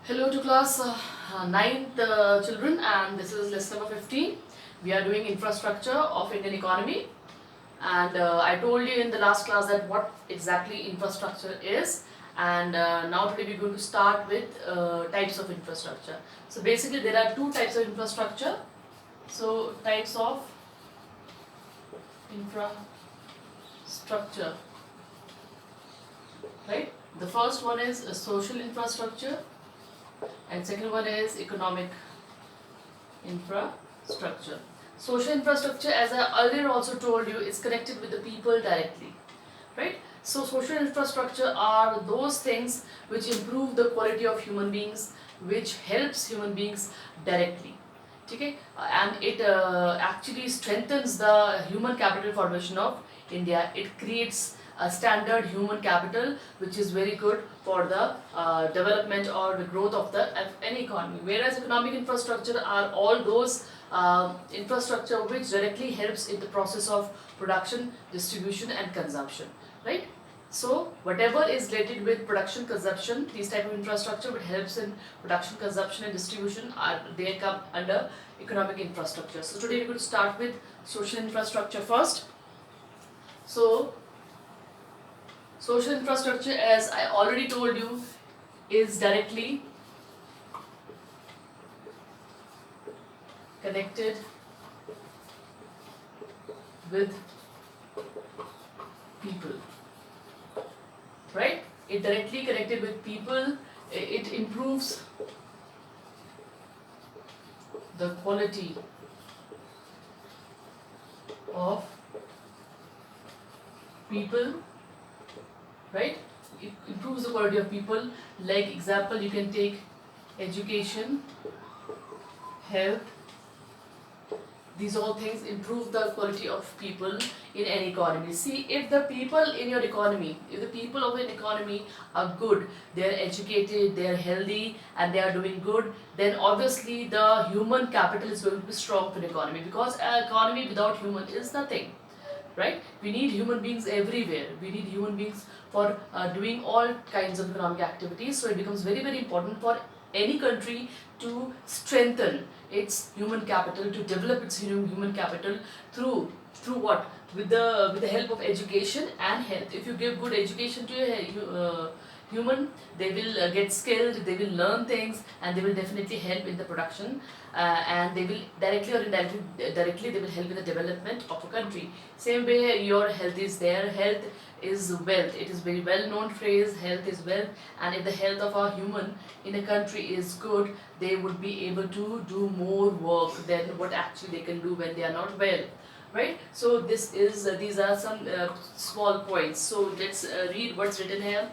Hello to class 9th children, and this is lesson number 15. We are doing infrastructure of Indian economy, and I told you in the last class that what exactly infrastructure is, and now today we're going to start with types of infrastructure. So basically there are two types of infrastructure. So types of infrastructure, right? The first one is social infrastructure, and second one is economic infrastructure. Social infrastructure, as I earlier also told you, is connected with the people directly, right? So social infrastructure are those things which improve the quality of human beings, which helps human beings directly. Okay, and it actually strengthens the human capital formation of India. It creates a standard human capital which is very good for the development or the growth of any economy. Whereas economic infrastructure are all those infrastructure which directly helps in the process of production, distribution and consumption, right? So whatever is related with production, consumption, these type of infrastructure which helps in production, consumption and distribution they come under economic infrastructure. So today we're going to start with social infrastructure first. So social infrastructure, as I already told you, is directly connected with people, right? It directly connected with people. It improves the quality of people, right? It improves the quality of people. Like example, you can take education, health. These all things improve the quality of people in any economy. See, if the people in your economy, if the people of an economy are good, they are educated, they are healthy and they are doing good, then obviously the human capital is going to be strong for the economy, because an economy without human is nothing, right? We need human beings everywhere. We need human beings for doing all kinds of economic activities. So it becomes very, very important for any country to strengthen its human capital, to develop its human capital through what? With the help of education and health. If you give good education to your human, they will get skilled, they will learn things, and they will definitely help in the production, and they will directly or indirectly they will help in the development of a country. Same way your health is there. Health is wealth. It is very well known phrase, health is wealth. And if the health of a human in a country is good, they would be able to do more work than what actually they can do when they are not well, right? So this is these are some small points. So let's read what's written here.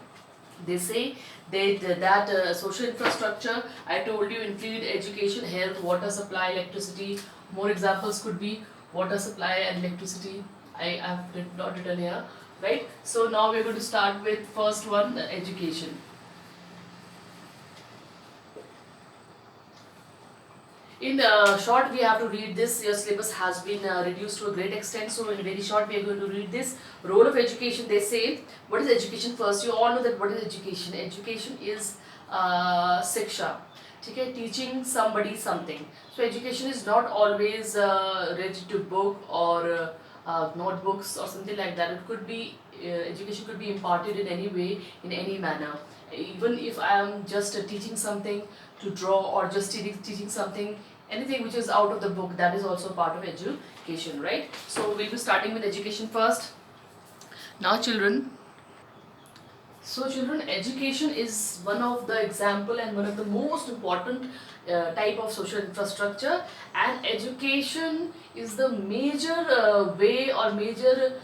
They say that social infrastructure, I told you, include education, health, water supply, electricity. More examples could be water supply and electricity. I have not written here, right? So now we're going to start with first one, education. In short, we have to read this. Your syllabus has been reduced to a great extent, so in very short, we are going to read this. Role of education. They say, what is education first? You all know that what is education. Education is siksha. Okay, teaching somebody something. So education is not always related to book or notebooks or something like that. It could be education could be imparted in any way, in any manner. Even if I am just teaching something to draw, or just teaching something, anything which is out of the book, that is also part of education, right? So we'll be starting with education first. Now children, so children, education is one of the example and one of the most important type of social infrastructure, and education is the major way or major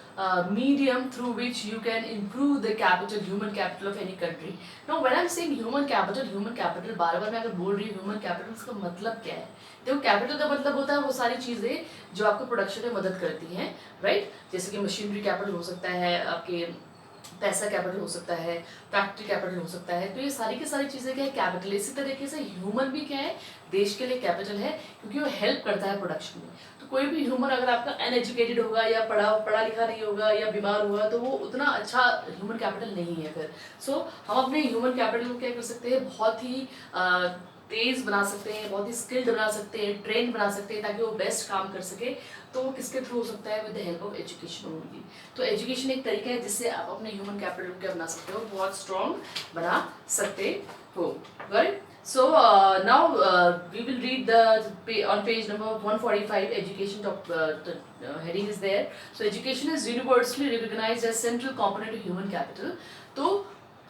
medium through which you can improve the capital, human capital of any country. Now when I'm saying human capital बार बार मैं अगर बोल रही हूँ human capital, इसका मतलब क्या है? देखो, कैपिटल का मतलब होता है वो सारी चीज़ें जो आपको प्रोडक्शन में मदद करती हैं, राइट? जैसे कि मशीनरी कैपिटल हो सकता है, आपके पैसा कैपिटल हो सकता है, फैक्ट्री कैपिटल हो सकता है। तो ये सारी की सारी चीज़ें क्या है, कैपिटल। इसी तरीके से ह्यूमन भी क्या है, देश के लिए कैपिटल है, क्योंकि वो हेल्प करता है प्रोडक्शन में। तो कोई भी ह्यूमन अगर आपका अनएजुकेटेड होगा या पढ़ा लिखा नहीं होगा या बीमार होगा, तो वो उतना अच्छा ह्यूमन कैपिटल नहीं है फिर। सो हम अपने ह्यूमन कैपिटल को क्या कर सकते हैं, बहुत ही तेज बना सकते हैं, बहुत ही स्किल्ड बना सकते हैं, ट्रेन बना सकते हैं, ताकि वो बेस्ट काम कर सके। तो वो किसके थ्रू हो सकता है, with the help of education only. तो एजुकेशन एक तरीका है जिससे आप अपने ह्यूमन कैपिटल को क्या बना सकते हो, बहुत स्ट्रॉन्ग बना सकते हो। Right. So now we will read on page number 145. Education heading is there. So education is universally recognized as central component of human capital. तो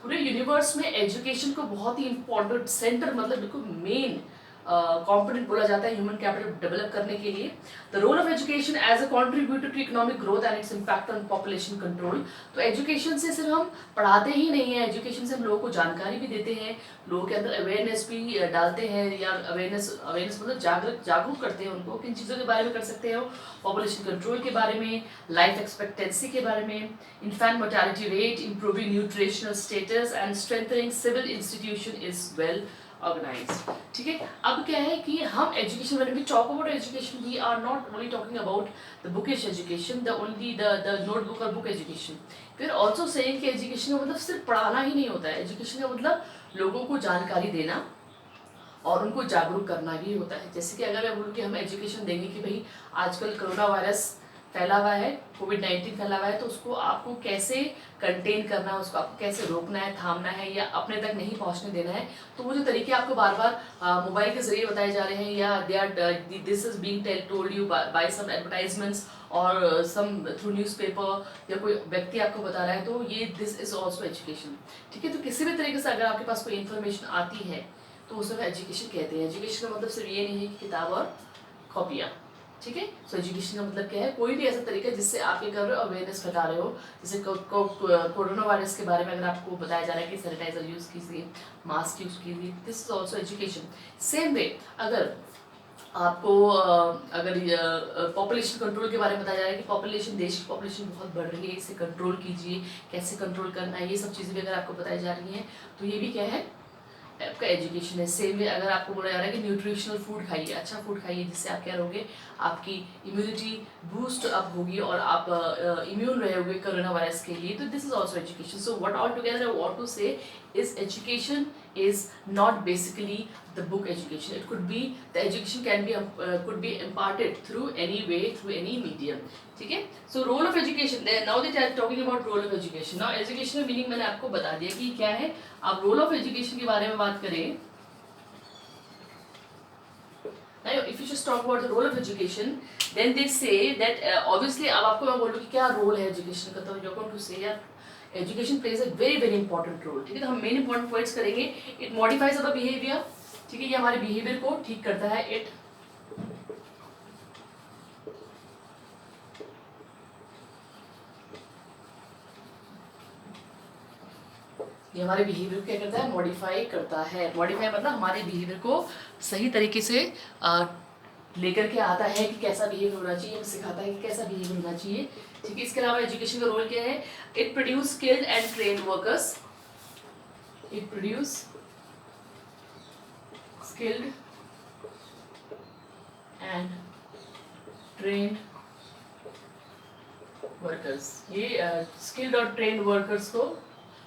पूरे यूनिवर्स में एजुकेशन को बहुत ही इम्पोर्टेंट, सेंटर मतलब बिल्कुल मेन कॉम्पोनेंट बोला जाता है ह्यूमन कैपिटल डेवलप करने के लिए। The role of education as a contributor to economic growth and its impact on population control. तो एजुकेशन से सिर्फ हम पढ़ाते ही नहीं है, एजुकेशन से हम लोगों को जानकारी भी देते हैं, लोगों के अंदर अवेयरनेस भी डालते हैं, या अवेयरनेस मतलब जागरूक करते हैं उनको, किन चीज़ों के बारे में कर सकते हो, पॉपुलेशन कंट्रोल के बारे में, लाइफ एक्सपेक्टेंसी के बारे में, infant mortality rate, improving nutritional status and strengthening civil institution is well organised. ठीक है। अब क्या है कि हम education, when we talk about education, we are not only talking about the bookish education, the notebook और बुक एजुकेशन। फिर also saying कि एजुकेशन का मतलब सिर्फ पढ़ाना ही नहीं होता है, एजुकेशन का मतलब लोगों को जानकारी देना और उनको जागरूक करना भी होता है। जैसे कि अगर मैं बोलूँ कि हम एजुकेशन देंगे कि भाई आजकल कोरोना वायरस फैला हुआ है, कोविड-19 फैला हुआ है, तो उसको आपको कैसे कंटेन करना है, उसको आपको कैसे रोकना है, थामना है, या अपने तक नहीं पहुंचने देना है। तो वो जो तरीके आपको बार बार मोबाइल के जरिए बताए जा रहे हैं, या this is being told you by some advertisements और सम थ्रू न्यूज़पेपर, या कोई व्यक्ति आपको बता रहा है, तो ये दिस इज ऑल्सो एजुकेशन। ठीक है। तो किसी भी तरीके से अगर आपके पास कोई इन्फॉर्मेशन आती है तो उसे एजुकेशन कहते हैं। एजुकेशन का मतलब सिर्फ ये नहीं है कि किताब और कॉपियाँ। ठीक है। सो एजुकेशन का मतलब क्या है, कोई भी ऐसा तरीका जिससे आप ये कर रहे हो, अवेयरनेस फैला रहे हो। जैसे कोरोना वायरस के बारे में अगर आपको बताया जा रहा है कि सैनिटाइजर यूज़ कीजिए, मास्क यूज़ कीजिए, this is also education. Same way अगर आपको अगर पॉपुलेशन कंट्रोल के बारे में बताया जा रहा है कि पॉपुलेशन, देश की पॉपुलेशन बहुत बढ़ रही है, इसे कंट्रोल कीजिए, कैसे कंट्रोल करना है, ये सब चीज़ें भी अगर आपको बताई जा रही हैं, तो ये भी क्या है, आपका एजुकेशन है। सेम वे अगर आपको बोला जा रहा है कि न्यूट्रिशनल फूड खाइए, अच्छा फूड खाइए, जिससे आप क्या रहोगे, आपकी इम्यूनिटी बूस्ट अप होगी और आप इम्यून रहोगे कोरोना वायरस के लिए। तो this is also education. So what all together I want to say is education is not basically the book education. It could be, the education can be could be imparted through any way, through any medium. ठीक है। So role of education, now that I am talking about role of education, now educational meaning मैंने आपको बता दिया कि क्या है। आप रोल ऑफ एजुकेशन के बारे में बात करें, now if you just talk about the role of education, then they say that obviously अब आपको मैं बोलूँ कि क्या रोल है एजुकेशन का, तो you're going to say यार education plays a very very important role. ठीक है। तो हम मेन इंपॉर्टेंट पॉइंट्स करेंगे। It modifies our behaviour. ठीक है। ये हमारे बिहेवियर को ठीक करता है। ये हमारे बिहेवियर को क्या करता है, मॉडिफाई करता है। मॉडिफाई मतलब हमारे बिहेवियर को सही तरीके से लेकर के आता है कि कैसा बिहेवियर होना चाहिए, हमें सिखाता है कि कैसा बिहेवियर होना चाहिए। ठीक है। इसके अलावा एजुकेशन का रोल क्या है, it produce skilled and trained workers, it produce skilled and trained workers. ये स्किल्ड और ट्रेन्ड वर्कर्स को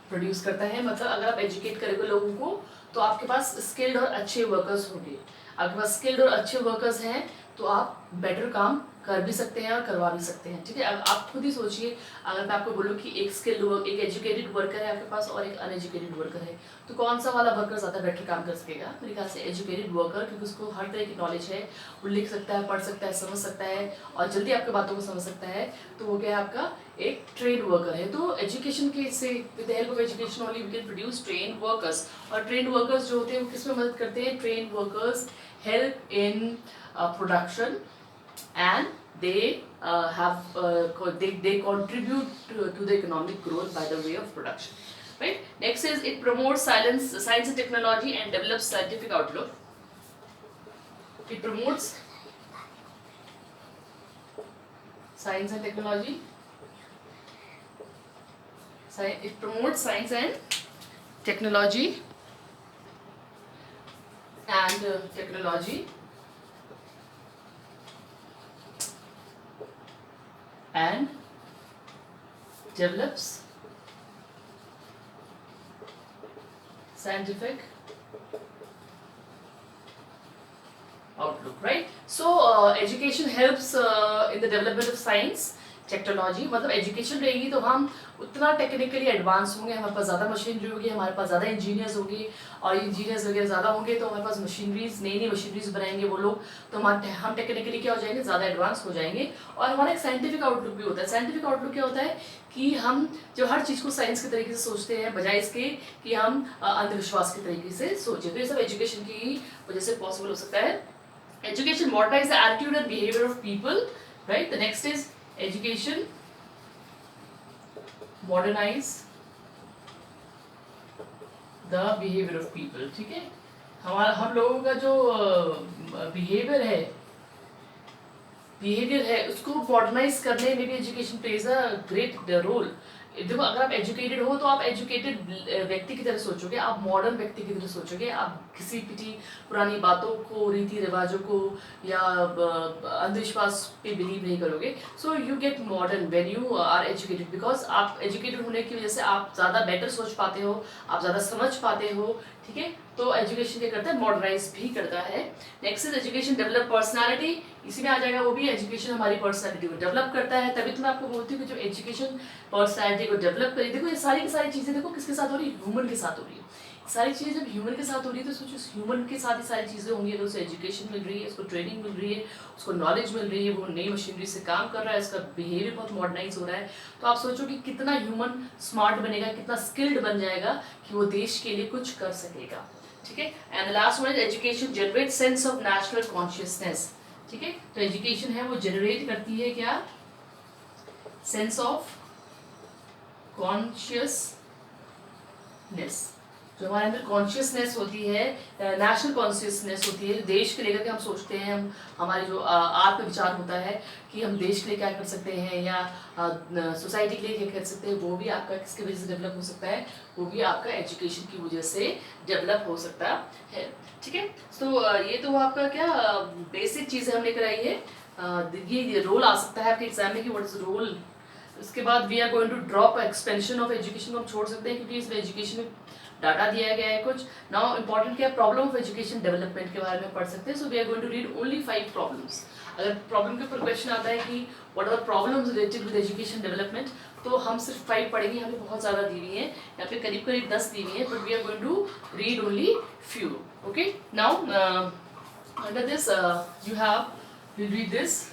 प्रोड्यूस करता है। मतलब अगर आप एजुकेट करोगे लोगों को, तो आपके पास स्किल्ड और अच्छे वर्कर्स होंगे। आपके पास स्किल्ड और अच्छे वर्कर्स हैं तो आप बेटर काम कर भी सकते हैं और करवा भी सकते हैं। ठीक है। अब आप खुद ही सोचिए, अगर मैं आपको बोलूँ कि एक स्किल्ड एक एजुकेटेड वर्कर है आपके पास और एक अनएजुकेटेड वर्कर है, तो कौन सा वाला वर्कर ज़्यादा बेटर काम कर सकेगा? मेरे ख्याल से एजुकेटेड वर्कर, क्योंकि उसको हर तरह की नॉलेज है, वो लिख सकता है, पढ़ सकता है, समझ सकता है और जल्दी आपकी बातों को समझ सकता है। तो वो क्या है, आपका एक ट्रेन्ड वर्कर है। तो एजुकेशन के से with the help of education only we can produce trained workers. और ट्रेन्ड वर्कर्स जो होते हैं वो किस में मदद करते हैं? Trained workers help in production and they contribute to the economic growth by the way of production. Right. Next is it promotes science and technology and develops scientific outlook. It promotes science and technology, It promotes science and technology and develops scientific outlook, right? So education helps in the development of science technology, मतलब education रहेगी तो हम उतना technically advance होंगे, हमारे पास ज़्यादा machinery होगी, हमारे पास ज़्यादा इंजीनियर्स होंगे, और इंजीनियर्स वगैरह ज़्यादा होंगे तो हमारे पास मशीनरीज, नई नई मशीनरीज बनाएंगे वो लोग, तो हम टेक्निकली क्या हो जाएंगे, ज़्यादा एडवांस हो जाएंगे। और हमारा एक साइंटिफिक आउटलुक भी होता है। साइंटिफिक आउटलुक क्या होता है कि हम जो हर चीज़ को साइंस के तरीके से सोचते हैं, बजाय इसके कि हम अंधविश्वास के तरीके से सोचें। तो ये सब एजुकेशन की वजह से पॉसिबल हो सकता है। Education modernise the attitude and behaviour of people, right. The next is education modernise the behaviour of people, ठीक है। हम लोगों का जो बिहेवियर है उसको मॉडर्नाइज करने में भी education plays a great role. देखो, अगर आप एजुकेटेड हो तो आप एजुकेटेड व्यक्ति की तरह सोचोगे, आप मॉडर्न व्यक्ति की तरह सोचोगे, आप किसी पिटी पुरानी बातों को, रीति रिवाजों को या अंधविश्वास पे बिलीव नहीं करोगे। So you get modern when you are educated, because आप एजुकेटेड होने की वजह से आप ज़्यादा बेटर सोच पाते हो, आप ज़्यादा समझ पाते हो, ठीक है। तो एजुकेशन क्या करता है, मॉडर्नाइज भी करता है। Next is education develop personality, इसी में आ जाएगा वो भी, एजुकेशन हमारी पर्सनालिटी को डेवलप करता है। तभी तो मैं आपको बोलती हूँ कि जो एजुकेशन पर्सनालिटी को डेवलप करी, देखो ये सारी की सारी चीज़ें देखो किसके साथ हो रही है, ह्यूमन के साथ हो रही है। सारी चीज़ें जब ह्यूमन के साथ हो रही है तो सोचो ह्यूमन के साथ ही सारी चीज़ें होंगी। अगर उसे एजुकेशन मिल रही है, उसको ट्रेनिंग मिल रही है, उसको नॉलेज मिल रही है, वो नई मशीनरी से काम कर रहा है, उसका बिहेवियर बहुत मॉडर्नाइज हो रहा है, तो आप सोचो कि कितना ह्यूमन स्मार्ट बनेगा, कितना स्किल्ड बन जाएगा कि वो देश के लिए कुछ कर सकेगा, ठीक है। And the last one is education generate sense of national consciousness, ठीक है। तो एजुकेशन है वो जनरेट करती है क्या, सेंस ऑफ कॉन्शियसनेस। जो हमारे अंदर कॉन्शियसनेस होती है, नेशनल कॉन्शियसनेस होती है, देश के लेकर के हम सोचते हैं, हम हमारे जो आत्म विचार होता है कि हम देश के लिए क्या कर सकते हैं या सोसाइटी के लिए क्या कर सकते हैं, वो भी आपका किसकी वजह से डेवलप हो सकता है, वो भी आपका एजुकेशन की वजह से डेवलप हो सकता है, ठीक है। तो ये तो आपका क्या बेसिक चीज़ें हमने कराई है। ये रोल आ सकता है आपके एग्जाम में कि व्हाट इज रोल। उसके बाद we are going to drop expansion of education को हम छोड़ सकते हैं क्योंकि इसमें एजुकेशन में डाटा दिया गया है कुछ। नाउ इंपॉर्टेंट क्या, प्रॉब्लम ऑफ एजुकेशन डेवलपमेंट के बारे में पढ़ सकते हैं। So we are going to read only 5 problems. अगर प्रॉब्लम के ऊपर क्वेश्चन आता है कि what are problems related with education development, तो हम सिर्फ 5 पढ़ेंगे, हमें बहुत ज़्यादा दी हुई है, यहाँ पे करीब करीब 10 दी हुई है, but we are going to read only few, okay. Now under this you have, will read this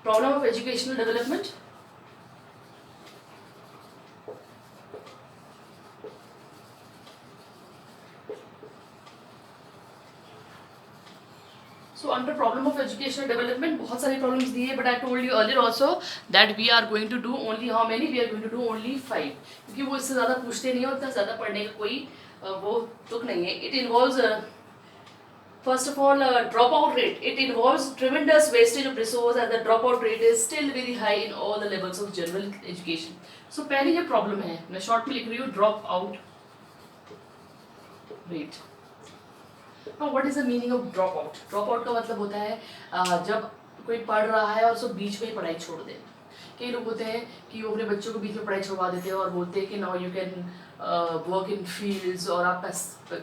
problem of educational development. So under problem of educational development बहुत सारी problems दी है, but I told you earlier also that we are going to do only how many? We are going to do only 5, क्योंकि वो इससे ज़्यादा पूछते नहीं, और इतना ज़्यादा पढ़ने का कोई वो तुक नहीं है। It involves first of all, dropout rate. It involves tremendous wastage of resource and the dropout rate is still very high in all the levels of general education. So पहली जो problem है, मैं short में लिख रही हूँ dropout rate. Now what is the meaning of dropout? Dropout का मतलब होता है जब कोई पढ़ रहा है और उसको बीच में ही पढ़ाई छोड़ दे। कई लोग होते हैं कि वो अपने बच्चों को बीच में पढ़ाई छुड़वा देते हैं और बोलते हैं कि now you can work in fields, और आप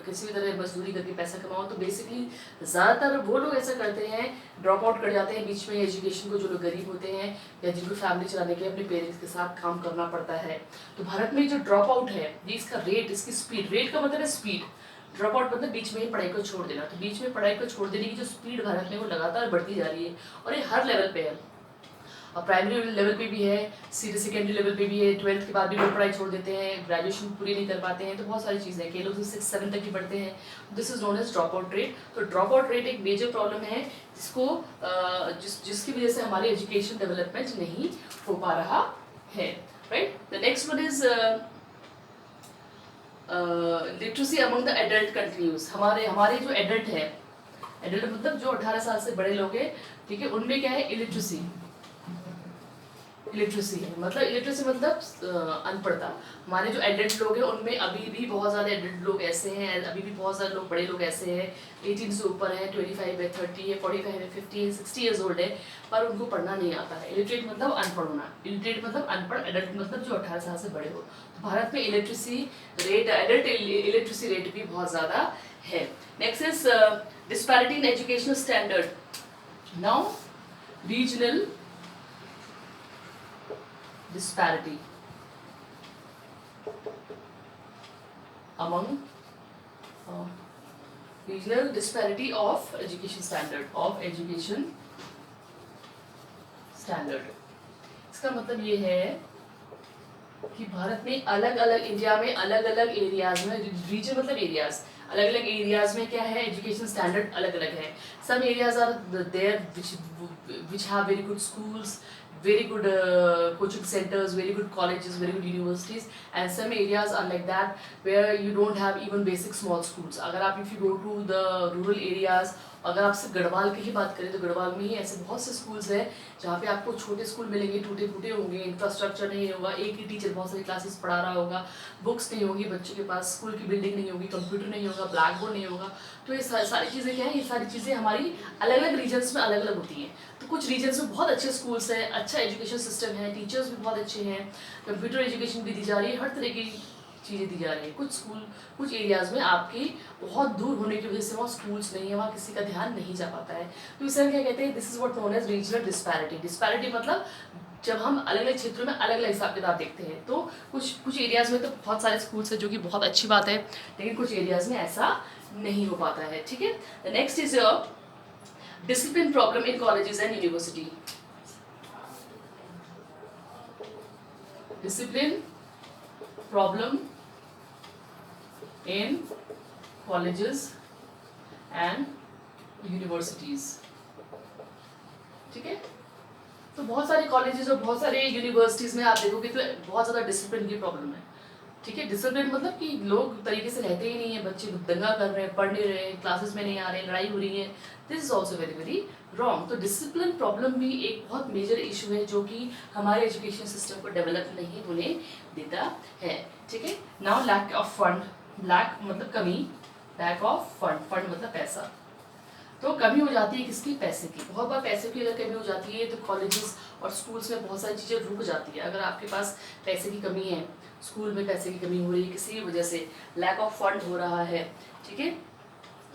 किसी भी तरह मजदूरी करके पैसा कमाओ। तो बेसिकली ज़्यादातर वो लोग ऐसा करते हैं, ड्रॉप आउट कर जाते हैं बीच में एजुकेशन को, जो लोग गरीब होते हैं या जिनको फैमिली चलाने के लिए अपने पेरेंट्स के साथ काम करना पड़ता है। तो भारत में जो ड्रॉप आउट है, ये इसका रेट, इसकी स्पीड, रेट का मतलब है स्पीड, ड्रॉप आउट मतलब बीच में ही पढ़ाई को छोड़ देना। तो बीच में पढ़ाई को छोड़ देने की जो स्पीड भारत में वो लगातार बढ़ती जा रही है, और ये हर लेवल पे है। और प्राइमरी लेवल पे भी है, सीधे सेकेंडरी लेवल पे भी है, 12th के बाद भी लोग पढ़ाई छोड़ देते हैं, ग्रेजुएशन पूरी नहीं कर पाते हैं। तो बहुत सारी चीज़ें हैं, कई लोग 6-7 तक ही पढ़ते हैं। This is known as drop out rate. तो ड्रॉप आउट रेट एक मेजर प्रॉब्लम है जिसको जिसकी वजह से हमारी एजुकेशन डेवलपमेंट नहीं हो पा रहा है, right. The next one is literacy among the adult countries. हमारे जो एडल्ट है, एडल्ट मतलब जो 18 साल से बड़े लोग हैं, ठीक है, उनमें क्या है, इलिटरेसी। इलिटरेसी है, मतलब इलिटरेसी मतलब अनपढ़ता। हमारे जो एडल्ट लोग हैं उनमें अभी भी बहुत ज़्यादा एडल्ट लोग ऐसे हैं, अभी भी बहुत सारे लोग बड़े लोग ऐसे हैं 18 से ऊपर हैं, 25 है, 30 है, 45 है, 50 है, 60 ईयर्स ओल्ड है, पर उनको पढ़ना नहीं आता है। इलिटरेट मतलब अनपढ़ होना, इलिटरेट मतलब अनपढ़, एडल्ट मतलब जो 18 साल से बड़े हो। तो भारत में illiteracy rate, adult illiteracy rate भी बहुत ज़्यादा है। Next is disparity in educational standard. Now regional disparity among regional disparity of education standard इसका मतलब ये है कि भारत में अलग अलग, इंडिया में अलग अलग एरियाज में, रीजन मतलब एरियाज, अलग अलग एरियाज में क्या है, एजुकेशन स्टैंडर्ड अलग अलग है। Some areas are there which have very good schools, very good coaching centers, very good colleges, very good universities, and some areas are like that where you don't have even basic small schools. अगर आप if you go to the rural areas, अगर आप सिर्फ गढ़वाल की ही बात करें तो गढ़वाल में ही ऐसे बहुत से स्कूल्स हैं जहाँ पे आपको छोटे स्कूल मिलेंगे, टूटे फूटे होंगे, इंफ्रास्ट्रक्चर नहीं होगा, एक ही टीचर बहुत सारी क्लासेस पढ़ा रहा होगा, बुक्स नहीं होगी बच्चों के पास, स्कूल की बिल्डिंग नहीं होगी, कंप्यूटर नहीं होगा, ब्लैक बोर्ड नहीं होगा। तो ये सारी चीज़ें क्या है, ये सारी चीज़ें हमारी अलग अलग रीजन्स में अलग अलग होती हैं। तो कुछ रीजन्स में बहुत अच्छे स्कूल्स हैं, अच्छा एजुकेशन सिस्टम है, टीचर्स भी बहुत अच्छे हैं, कंप्यूटर एजुकेशन भी दी जा रही है, हर तरह की चीज़ें दी जा रही है। कुछ स्कूल, कुछ एरियाज़ में आपकी बहुत दूर होने की वजह से वहाँ स्कूल्स नहीं है, वहाँ किसी का ध्यान नहीं जा पाता है। तो इसे क्या कहते हैं, this is what known as regional disparity. Disparity मतलब जब हम अलग अलग क्षेत्रों में अलग अलग हिसाब किताब देखते हैं, तो कुछ एरियाज़ में तो बहुत सारे स्कूल्स हैं जो कि बहुत अच्छी बात है, लेकिन कुछ एरियाज़ में ऐसा नहीं हो पाता है। ठीक है, the next is discipline problem in colleges and university. Discipline problem in colleges and universities। ठीक है, तो बहुत सारे कॉलेजेस और बहुत सारे यूनिवर्सिटीज़ में आप देखोगे तो बहुत ज़्यादा डिसिप्लिन की प्रॉब्लम है। ठीक है, डिसिप्लिन मतलब कि लोग तरीके से रहते ही नहीं है, बच्चे दंगा कर रहे हैं, पढ़ नहीं रहे हैं, क्लासेस में नहीं आ रहे हैं, लड़ाई हो रही है। This is also very very wrong. तो डिसिप्लिन प्रॉब्लम भी एक बहुत मेजर इशू है जो कि हमारे एजुकेशन सिस्टम को डेवलप नहीं होने देता है। ठीक है, now lack of fund, lack मतलब कमी, लैक ऑफ फंड, फंड मतलब पैसा। तो कमी हो जाती है किसकी, पैसे की। बहुत बार पैसे की अगर कमी हो जाती है तो कॉलेजेस और स्कूल्स में बहुत सारी चीज़ें रुक जाती है। अगर आपके पास पैसे की कमी है, स्कूल में पैसे की कमी हो रही है किसी वजह से, लैक ऑफ फंड हो रहा है, ठीक है,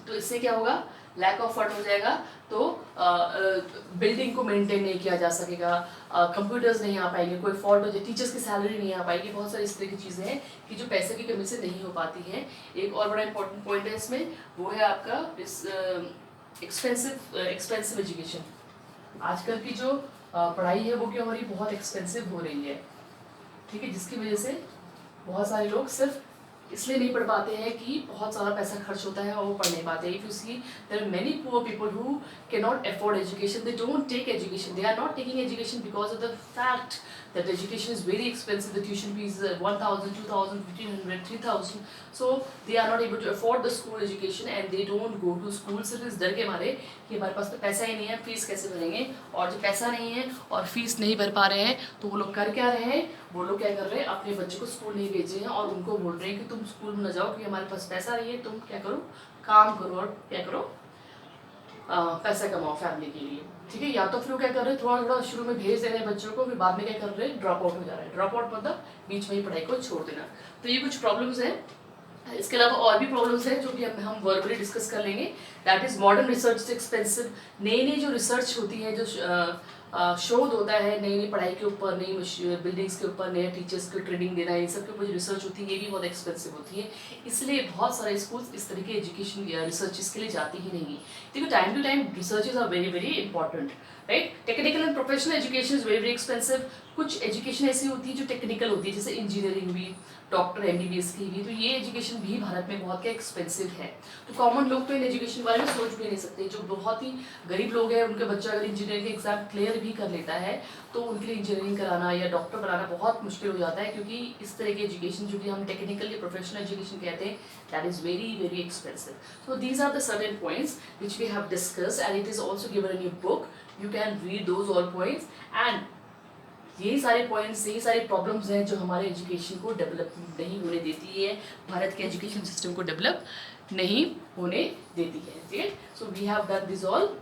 तो इससे क्या होगा, लैक ऑफ फंड हो जाएगा तो बिल्डिंग को मेंटेन नहीं किया जा सकेगा, कंप्यूटर्स नहीं आ पाएंगे, कोई फॉल्ट हो जाए, टीचर्स की सैलरी नहीं आ पाएगी, बहुत सारी इस तरह की चीज़ें हैं कि जो पैसे की कमी से नहीं हो पाती हैं। एक और बड़ा इंपॉर्टेंट पॉइंट है इसमें, वो है आपका एक्सपेंसिव एजुकेशन। आजकल की जो पढ़ाई है वो क्या हो रही है, बहुत एक्सपेंसिव हो रही है। ठीक है, जिसकी वजह से बहुत सारे लोग सिर्फ इसलिए नहीं पढ़ पाते हैं कि बहुत सारा पैसा खर्च होता है और वो पढ़ नहीं पाते। If you see there are many poor people who can not afford education, they don't take education, they are not taking education because of the fact that education is very expensive. The tuition fees is 1,000, 2,000, 1,500, 3,000. So they are not able to afford the school education and they don't go to school सिर्फ इस डर के मारे कि हमारे पास तो पैसा ही नहीं है, फीस कैसे भरेंगे। और जब पैसा नहीं है और फीस नहीं भर पा रहे हैं तो वो लोग कर क्या रहे हैं, वो लोग क्या कर रहे हैं, अपने बच्चे को स्कूल नहीं भेजे हैं और उनको बोल रहे हैं कि तुम स्कूल में न जाओ क्योंकि हमारे पास पैसा नहीं है, तुम क्या करो, काम करो और क्या करो, पैसा कमाओ फैमिली के लिए। ठीक है, या तो फिर वो क्या कर रहे हैं, थोड़ा थोड़ा शुरू में भेज दे रहे हैं बच्चों को, फिर बाद में क्या कर रहे हैं, ड्रॉप आउट हो जा रहा है। ड्रॉप आउट मतलब बीच में ही पढ़ाई को छोड़ देना। तो ये कुछ प्रॉब्लम्स हैं। इसके अलावा और भी प्रॉब्लम्स हैं जो कि हम वर्बली डिस्कस कर लेंगे। That is modern research is expensive. नई नई जो रिसर्च होती है, जो शोध होता है नई नई पढ़ाई के ऊपर, नई बिल्डिंग्स के ऊपर, नए टीचर्स को ट्रेनिंग देना, इन सब के ऊपर जो रिसर्च होती है ये भी बहुत एक्सपेंसिव होती है। इसलिए बहुत सारे स्कूल्स इस तरह के एजुकेशन या रिसर्चेस के लिए जाती ही नहीं है। देखो, time to time researches are very very important, right. Technical and professional education is very very expensive. कुछ एजुकेशन ऐसी होती है जो टेक्निकल होती है, जैसे इंजीनियरिंग भी, डॉक्टर MBBS की भी, तो ये एजुकेशन भी भारत में बहुत क्या एक्सपेंसिव है। तो कॉमन लोग तो इन एजुकेशन के बारे में सोच भी नहीं सकते। जो बहुत ही गरीब लोग हैं, उनके बच्चा अगर इंजीनियरिंग एग्जाम क्लियर भी कर लेता है तो उनके लिए इंजीनियरिंग कराना या डॉक्टर बनाना बहुत मुश्किल हो जाता है, क्योंकि इस तरह की एजुकेशन जो कि हम टेक्निकल या प्रोफेशनल एजुकेशन कहते हैं, that is very very expensive. So these are the certain points which we have discussed and it is also given in your book. You can read those all points and यही सारे points, यही सारी problems हैं जो हमारे education को develop नहीं होने देती है, भारत के एजुकेशन सिस्टम को डेवलप नहीं होने देती है. ठीक. So we have done this all,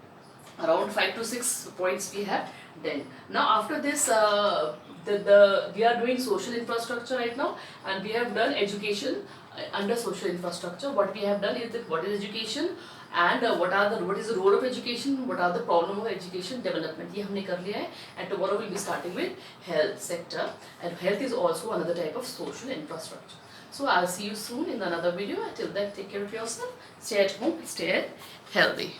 around 5 to 6 points we have done. Now after this we are doing social infrastructure right now, and we have done education under social infrastructure. What we have done is that what is education and what is the role of education, what are the problem of education development, ये हमने कर लिया है. And tomorrow we'll be starting with health sector, and health is also another type of social infrastructure. So I'll see you soon in another video. Until then, take care of yourself, stay at home, stay healthy.